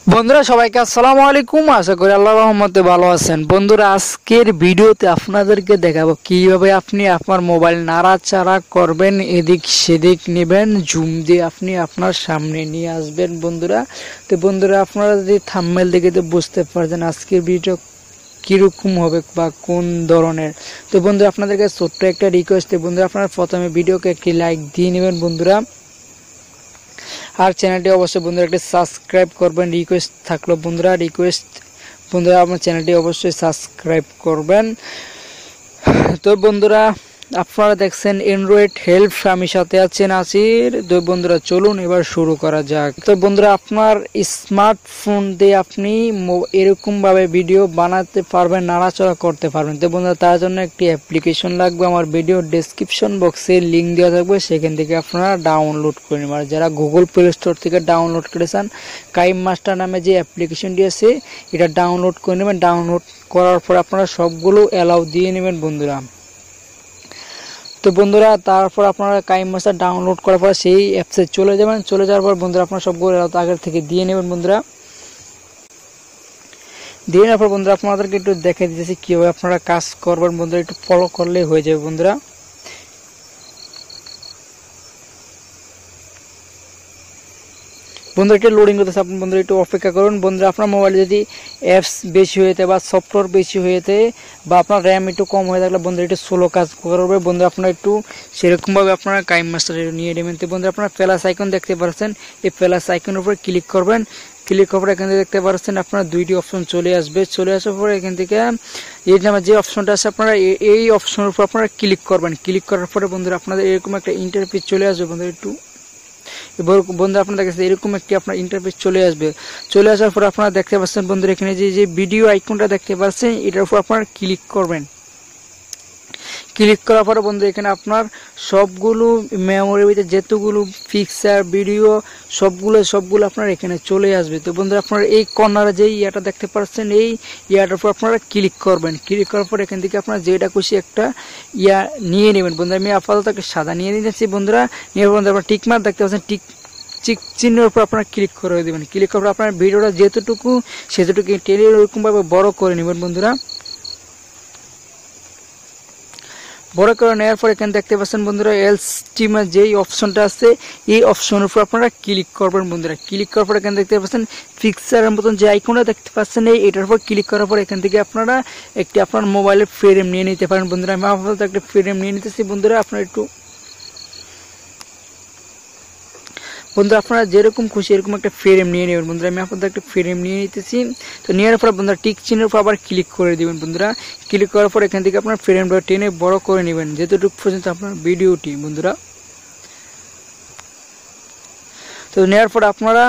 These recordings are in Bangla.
বন্ধুরা সবাইকে আসসালামু আলাইকুম। আশা করি আল্লাহর রহমতে ভালো আছেন। বন্ধুরা আজকের ভিডিওতে আপনাদেরকে দেখাবো কিভাবে আপনি আপনার মোবাইল নাড়াচাড়া করবেন, এদিক সেদিক নেবেন, জুম দিয়ে আপনি আপনার সামনে নিয়ে আসবেন। বন্ধুরা আপনারা যদি থাম্বনেল দেখে তো বুঝতে পারছেন আজকের ভিডিও কিরকম হবে বা কোন ধরনের। তো বন্ধুরা আপনাদেরকে ছোট্ট একটা রিকোয়েস্ট, বন্ধুরা আপনারা প্রথমে ভিডিওকে একটি লাইক দিয়ে নেবেন বন্ধুরা, আর চ্যানেলটি অবশ্যই বন্ধুরা একটি সাবস্ক্রাইব করবেন। রিকোয়েস্ট থাকলো বন্ধুরা আমার চ্যানেলটি অবশ্যই সাবস্ক্রাইব করবেন। তো বন্ধুরা আপনারা দেখছেন অ্যান্ড্রয়েড হেল্প, আমি সাথে আছি নাসির। তো বন্ধুরা চলুন এবার শুরু করা যাক। তো বন্ধুরা আপনার স্মার্টফোন দিয়ে আপনি এরকম ভাবে ভিডিও বানাতে পারবেন, নাড়াচড়া করতে পারবেন। তো বন্ধুরা তার জন্য একটি অ্যাপ্লিকেশন লাগবে। আমার ভিডিও ডেসক্রিপশন বক্সে লিঙ্ক দেওয়া থাকবে, সেখান থেকে আপনারা ডাউনলোড করে নেবেন। আর যারা গুগল প্লে স্টোর থেকে ডাউনলোড করেছেন, কাইম মাস্টার নামে যে অ্যাপ্লিকেশনটি আছে এটা ডাউনলোড করে নেবেন। ডাউনলোড করার পর আপনারা সবগুলো অ্যালাউ দিয়ে নেবেন বন্ধুরা। তো বন্ধুরা তারপর আপনারা কাইম মাস্টার ডাউনলোড করার পর সেই অ্যাপসে চলে যাবেন। চলে যাওয়ার পর বন্ধুরা আপনারা সবগুলো আগের থেকে দিয়ে নেবেন বন্ধুরা। দিয়ে নেওয়ার পর বন্ধুরা আপনাদেরকে একটু দেখে দিতেছি কীভাবে আপনারা কাজ করবেন। বন্ধুরা একটু ফলো করলেই হয়ে যাবে বন্ধুরা। বন্ধুরা একটু লোডিং করতেছে, আপনি বন্ধুরা একটু অপেক্ষা করুন। বন্ধুরা আপনার মোবাইলে যদি অ্যাপস বেশি হয়ে যায় বা সফটওয়্যার বেশি হয়ে যায় বা আপনার র্যাম একটু কম হয়ে থাকলে বন্ধুরা একটু স্লো কাজ করবে। বন্ধুরা আপনারা একটু সেরকমভাবে আপনারা কাইম মাস্টার নিয়ে নেবেন। তো বন্ধুরা আপনারা প্লাস আইকন দেখতে পাচ্ছেন, এই প্লাস আইকনের উপর ক্লিক করবেন। ক্লিক করার পর এখান থেকে দেখতে পাচ্ছেন আপনারা দুইটি অপশন চলে আসবে। চলে আসার পরে এখান থেকে এই নামে যে অপশনটা আছে আপনারা এই অপশনের উপর আপনারা ক্লিক করবেন। ক্লিক করার পরে বন্ধুরা আপনাদের এরকম একটা ইন্টারফেস চলে আসবে। বন্ধুরা একটু বন্ধুরা আপনাদের কাছে এরকম একটি আপনার ইন্টারফেস চলে আসবে। চলে আসার পর আপনারা দেখতে পাচ্ছেন বন্ধুরা এখানে যে ভিডিও আইকনটা দেখতে পাচ্ছেন এটার উপর আপনারা ক্লিক করবেন। ক্লিক করার পরে বন্ধু এখানে আপনার সবগুলো মেমোরির ভিতরে যেতগুলো পিকচার ভিডিও সবগুলো আপনার এখানে চলে আসবে। তো বন্ধুরা আপনারা এই কর্নারে যে ইয়াটা দেখতে পাচ্ছেন এই ইয়াটার উপর আপনারা ক্লিক করবেন। ক্লিক করার পর এখান থেকে আপনারা যেটা খুশি একটা ইয়া নিয়ে নেবেন। বন্ধুরা আমি আপাতত একটা সাদা নিয়ে নিয়েছি বন্ধুরা। নিয়ে বন্ধুরা আপনারা টিকমার্ক দেখতে পাচ্ছেন, টিক চিহ্নের উপর আপনারা ক্লিক করে দেবেন। ক্লিক করার পর আপনার ভিডিওটা যেতটুকু সেতটুকু টেনে ওরকমভাবে বড় করে নেবেন বন্ধুরা। বড় করে নেওয়ার পর এখানে দেখতে পাচ্ছেন বন্ধুরা এলস্টিমের যেই অপশনটা আছে এই অপশনের উপর আপনারা ক্লিক করবেন বন্ধুরা। ক্লিক করার পর এখানে দেখতে পাচ্ছেন পিকচারের মতন যে আইকনটা দেখতে পাচ্ছেন এটার উপর ক্লিক করার পর এখান থেকে আপনারা একটি আপনার মোবাইলের ফ্রেম নিয়ে নিতে পারেন বন্ধুরা। আমি আপাতত একটা ফ্রেম নিয়ে নিতেছি বন্ধুরা। আপনারা একটু বন্ধুরা আপনারা যেরকম খুশি এরকম একটা ফ্রেম নিয়ে নেবেন বন্ধুরা। আমি আপনাদের একটা ফ্রেম নিয়ে নিতেছি। তো নেওয়ার পর বন্ধুরা টিক চিহ্নের উপর আবার ক্লিক করে দিবেন বন্ধুরা। ক্লিক করার পর এখান থেকে আপনার ফ্রেমটা টেনে বড় করে নেবেন যেতটুকু পর্যন্ত আপনার ভিডিওটি বন্ধুরা। তো নেওয়ার পর আপনারা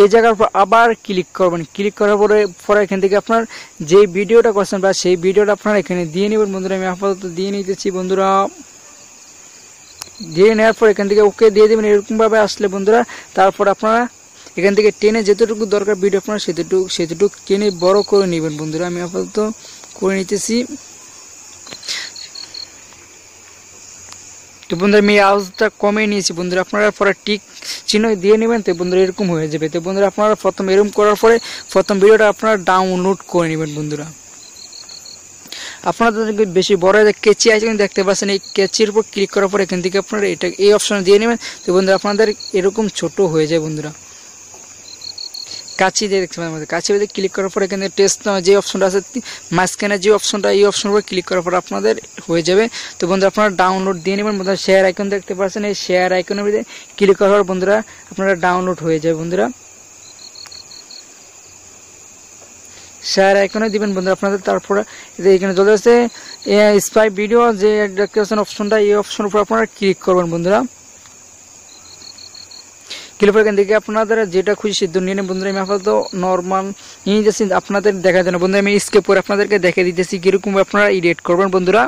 এই জায়গার উপর আবার ক্লিক করবেন। ক্লিক করার পরে এখান থেকে আপনার যে ভিডিওটা করছেন বা সেই ভিডিওটা আপনারা এখানে দিয়ে নেবেন বন্ধুরা। আমি আপাতত দিয়ে নিতেছি বন্ধুরা। দিয়ে নেওয়ার পর এখান থেকে ওকে দিয়ে দেবেন। এরকমভাবে আসলে বন্ধুরা তারপর আপনারা এখান থেকে টেনে যেতটুকু দরকার ভিডিও আপনারা সেতটুকু টেনে বড় করে নেবেন বন্ধুরা। আমি আপাতত করে নিতেছি। তো বন্ধুরা আমি আওয়াজটা কমিয়ে নিয়েছি বন্ধুরা। আপনারা পরে টিক চিহ্ন দিয়ে নেবেন। তো বন্ধুরা এরকম হয়ে যাবে। তো বন্ধুরা আপনারা প্রথম এরকম করার পরে প্রথম ভিডিওটা আপনারা ডাউনলোড করে নেবেন বন্ধুরা। আপনাদের বেশি বড় কেচি আইকন দেখতে পাচ্ছেন, এই কেচির উপর ক্লিক করার পর এখান থেকে আপনারা এটা এই অপশনে দিয়ে নেবেন। তো বন্ধুরা আপনাদের এরকম ছোট হয়ে যায় বন্ধুরা। কাছি দিয়ে দেখতে পাচ্ছেন, কাছি দিয়ে ক্লিক করার পর এখানে টেস্ট যে অপশনটা আছে মাঝখানে যে অপশনটা এই অপশনের উপর ক্লিক করার পর আপনাদের হয়ে যাবে। তো বন্ধুরা আপনারা ডাউনলোড দিয়ে নেবেন বন্ধুরা। শেয়ার আইকন দেখতে পাচ্ছেন, এই শেয়ার আইকনের ভিতরে ক্লিক করার পর বন্ধুরা আপনারা ডাউনলোড হয়ে যাবে বন্ধুরা। শেয়ার আইকনে দিবেন বন্ধুরা আপনাদের। তারপরে এখানে চলে আসছে স্পাই ভিডিও যে দেখতে পাচ্ছেন অপশনটা এই অপশনের উপর আপনারা ক্লিক করবেন বন্ধুরা। ক্লিক করে এখান থেকে আপনাদের যেটা খুশি সিদ্ধ নিয়ে নেন বন্ধুরা। আমি আপাতত নর্মাল নিয়ে যাচ্ছি আপনাদের দেখার জন্য বন্ধুরা। আমি স্কেপ করে আপনাদেরকে দেখে দিতেছি কিরকম আপনারা এডিট করবেন বন্ধুরা।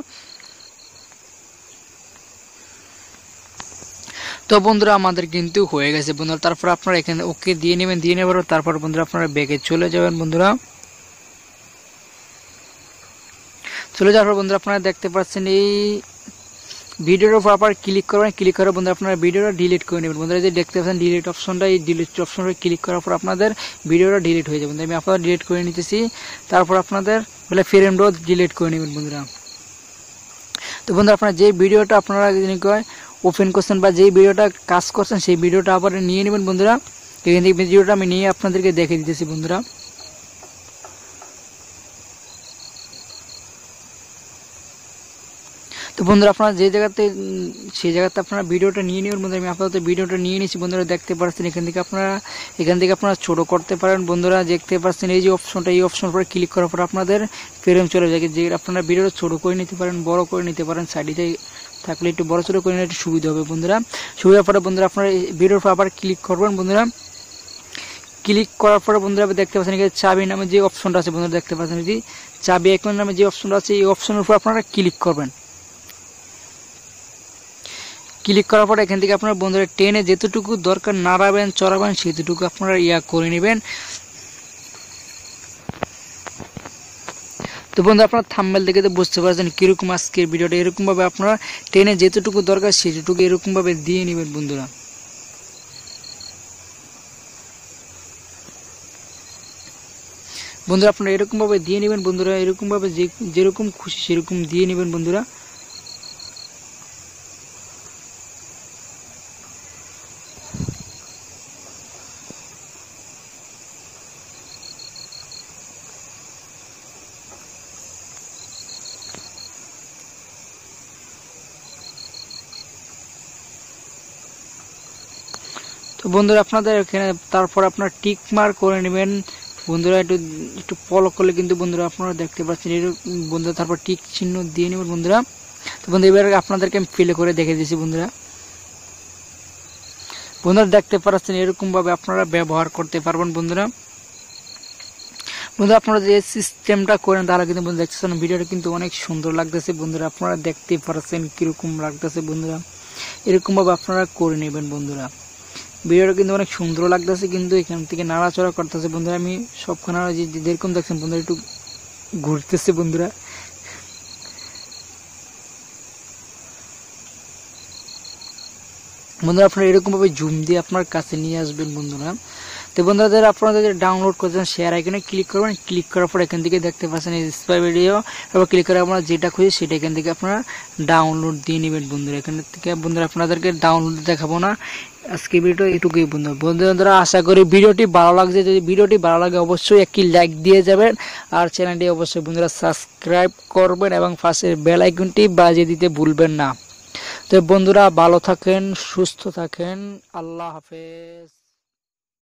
তো বন্ধুরা আমাদের কিন্তু হয়ে গেছে বন্ধুরা। তারপর আপনারা এখানে ওকে দিয়ে নেবেন। দিয়ে নেবার তারপর বন্ধুরা আপনারা ব্যাগে চলে যাবেন বন্ধুরা। চলে যাওয়ার পর বন্ধুরা আপনারা দেখতে পাচ্ছেন এই ভিডিওর উপর আবার ক্লিক করবেন, ক্লিক করে বন্ধুরা আপনারা ভিডিওটা ডিলিট করে নেবেন। বন্ধুরা যে দেখতে পাচ্ছেন ডিলিট অপশনটা, এই ডিলিট অপশনটা ক্লিক করার পর আপনাদের ভিডিওটা ডিলিট হয়ে যাবে। আমি আপনারা ডিলিট করে নিতেছি, তারপর আপনাদের বলে ফ্রেমটাও ডিলিট করে নেবেন বন্ধুরা। তো বন্ধুরা আপনারা যে ভিডিওটা আপনারা ওপেন করছেন বা যেই ভিডিওটা কাজ করছেন সেই ভিডিওটা আবার নিয়ে নেবেন বন্ধুরা। এখান থেকে ভিডিওটা আমি নিয়ে আপনাদেরকে দেখে দিতেছি বন্ধুরা। তো বন্ধুরা আপনারা যে জায়গাতে সেই জায়গাতে আপনারা ভিডিওটা নিয়ে নেবেন বন্ধুরা। আমি আপনাদের ভিডিওটা নিয়ে নিয়েছি বন্ধুরা, দেখতে পাচ্ছেন এখান থেকে আপনারা ছোট করতে পারেন বন্ধুরা। দেখতে পাচ্ছেন এই যে অপশনটা, এই অপশন পরে ক্লিক করার পর আপনাদের ফ্রেম চলে যায়, যে আপনারা ভিডিওটা ছোট করে নিতে পারেন, বড় করে নিতে পারেন, সাইডে থাকলে একটু বড় ছোট করে নিলে একটু সুবিধা হবে বন্ধুরা। সুবিধার পরে বন্ধুরা আপনারা ভিডিওর পর আবার ক্লিক করবেন বন্ধুরা। ক্লিক করার পরে বন্ধুরা দেখতে পাচ্ছেন এখানে চাবি নামে যে অপশনটা আছে বন্ধুরা, দেখতে পাচ্ছেন এই চাবি আইকন নামে যে অপশনটা আছে, এই অপশনের উপর আপনারা ক্লিক করবেন। ক্লিক করার পর এখান থেকে আপনারা বন্ধুরা টেনে যেতটুকু দরকার নাড়াবেন চড়াবেন সেতটুকু আপনারা করে নেবেন। তো বন্ধু আপনারা থাম্বনেল দেখে তো বুঝতে পারছেন কিরকম আজকের ভিডিওটা। এরকম ভাবে আপনারা টেনে যেতটুকু দরকার সেটুকু এরকম ভাবে দিয়ে নেবেন বন্ধুরা। বন্ধুরা আপনারা এরকম ভাবে দিয়ে নেবেন বন্ধুরা, এরকম ভাবে যেরকম খুশি সেরকম দিয়ে নেবেন বন্ধুরা। তো বন্ধুরা আপনাদের এখানে তারপর আপনারা টিক মার্ক করে নেবেন বন্ধুরা। একটু ফলো করলে কিন্তু বন্ধুরা আপনারা দেখতে পাচ্ছেন বন্ধুরা, তারপর টিক চিহ্ন দিয়ে নেবেন বন্ধুরা। তো বন্ধু এবার আপনাদেরকে আমি প্লে করে দেখে দিয়েছি বন্ধুরা। বন্ধুরা দেখতে পাচ্ছেন এরকম ভাবে আপনারা ব্যবহার করতে পারবেন বন্ধুরা। বন্ধুরা আপনারা যে সিস্টেমটা করেন তাহলে কিন্তু বন্ধু দেখতেছেন ভিডিওটা কিন্তু অনেক সুন্দর লাগতেছে বন্ধুরা। আপনারা দেখতে পাচ্ছেন কিরকম লাগতেছে বন্ধুরা, এরকম ভাবে আপনারা করে নেবেন বন্ধুরা। ভিডিওটা কিন্তু অনেক সুন্দর লাগতেছে, কিন্তু এখান থেকে নাড়াচড়া করতেছে বন্ধুরা। আমি সবখানে যেরকম দেখছেন বন্ধুরা একটু ঘুরতেছে বন্ধুরা। বন্ধুরা আপনারা এরকম ভাবে জুম দিয়ে আপনার কাছে নিয়ে আসবেন বন্ধুরা। তো বন্ধুরা আপনারা ডাউনলোড করছেন শেয়ার আইকনে ক্লিক করবেন, ক্লিক করার পর এখান থেকে দেখতে পাচ্ছেন স্পাই ভিডিও, তারপর ক্লিক করে আপনারা যেটা খুঁজে সেটা এখান থেকে আপনারা ডাউনলোড দিয়ে নেবেন বন্ধুরা। এখান থেকে বন্ধুরা আপনাদেরকে ডাউনলোড দেখাবো না, আজকে ভিডিও এটুকুই বন্ধুরা। আশা করি ভিডিওটি ভালো লাগছে। যদি ভিডিওটি ভালো লাগে অবশ্যই একটি লাইক দিয়ে যাবেন, আর চ্যানেলটি অবশ্যই বন্ধুরা সাবস্ক্রাইব করবেন এবং পাশের বেল আইকনটি বাজিয়ে দিতে ভুলবেন না। তো বন্ধুরা ভালো থাকেন, সুস্থ থাকেন, আল্লাহ হাফেজ।